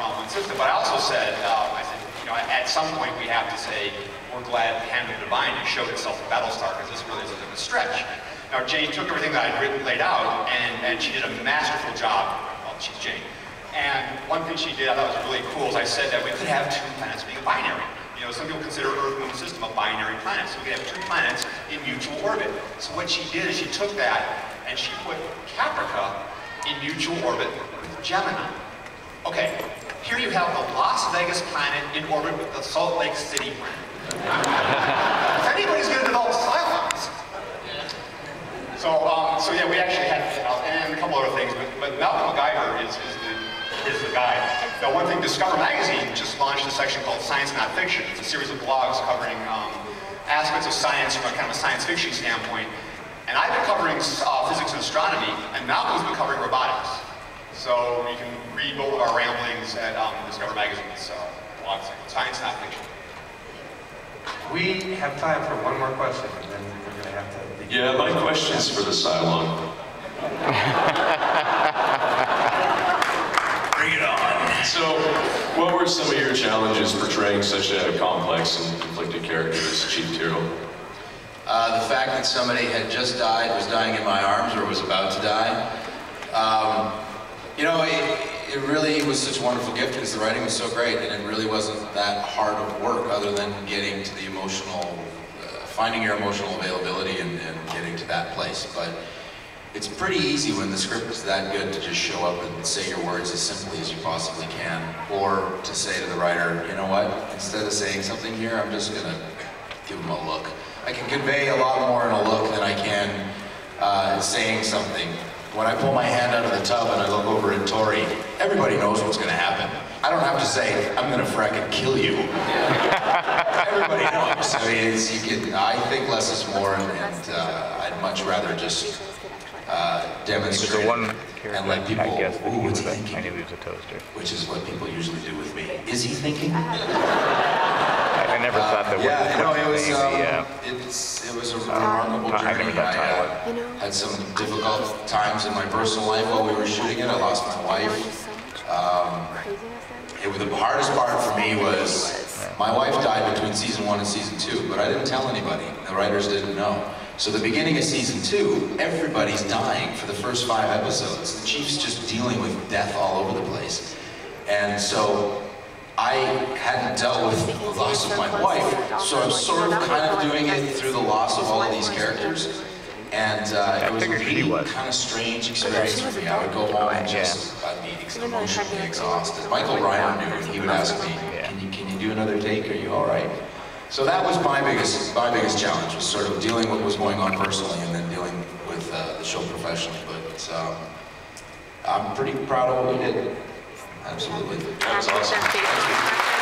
all-in-one system. But I also said, I said, you know, at some point we have to say, we're glad Hand of the Divine showed itself in Battlestar, because this really is a bit of a stretch. Now, Jane took everything that I'd laid out, and she did a masterful job. Well, she's Jane. And one thing she did I thought was really cool is I said that we could have two planets being a binary. You know, some people consider Earth-Moon system a binary planet, so we could have two planets in mutual orbit. So what she did is she took that and she put Caprica in mutual orbit with Gemini. Okay, here you have the Las Vegas planet in orbit with the Salt Lake City planet. If anybody's going to develop Cylons. So yeah, we actually had, and a couple other things, but Malcolm MacGyver is the guy. Now, one thing, Discover Magazine just launched a section called Science Not Fiction. It's a series of blogs covering aspects of science from a kind of a science fiction standpoint. And I've been covering physics and astronomy, and Malcolm's been covering robotics. So you can read both of our ramblings at Discover Magazine's blog section, Science Not Fiction. We have time for one more question, and then we're going to have to... Yeah, my question's for the Cylon. Bring it on. So, what were some of your challenges portraying such a complex and conflicted character as Chief Tyrrell? The fact that somebody had just died, was dying in my arms, or was about to die. You know, it really was such a wonderful gift because the writing was so great, and it really wasn't that hard of work other than getting to the emotional, finding your emotional availability and getting to that place. But it's pretty easy when the script is that good to just show up and say your words as simply as you possibly can, or to say to the writer, you know what, instead of saying something here, I'm just gonna give them a look. I can convey a lot more in a look than I can saying something. When I pull my hand out of the tub and I look over at Tori, everybody knows what's gonna happen. I don't have to say, I'm gonna frickin' kill you. Everybody knows. I mean, I think less is more, and I'd much rather just demonstrate and let people, ooh, what's he thinking? I knew he was a toaster. Which is what people usually do with me. Is he thinking? I never thought that yeah, you know, it was a remarkable journey. I had some difficult times in my personal life while we were shooting it. I lost my wife. The hardest part for me was my wife died between season 1 and season 2, but I didn't tell anybody. The writers didn't know. So the beginning of season 2, everybody's dying for the first 5 episodes. The Chief's just dealing with death all over the place. And so I hadn't dealt with the loss of my wife, so I'm sort of kind of doing it through the loss of all of these characters. And it was a really kind of strange experience for me. I would go home and just, I'd be emotionally exhausted. Michael Reiner knew, and he would ask me, can you do another take? Are you all right? So that was my biggest challenge, was sort of dealing with what was going on personally and then dealing with the show professionally. But I'm pretty proud of what we did. Absolutely. That was awesome.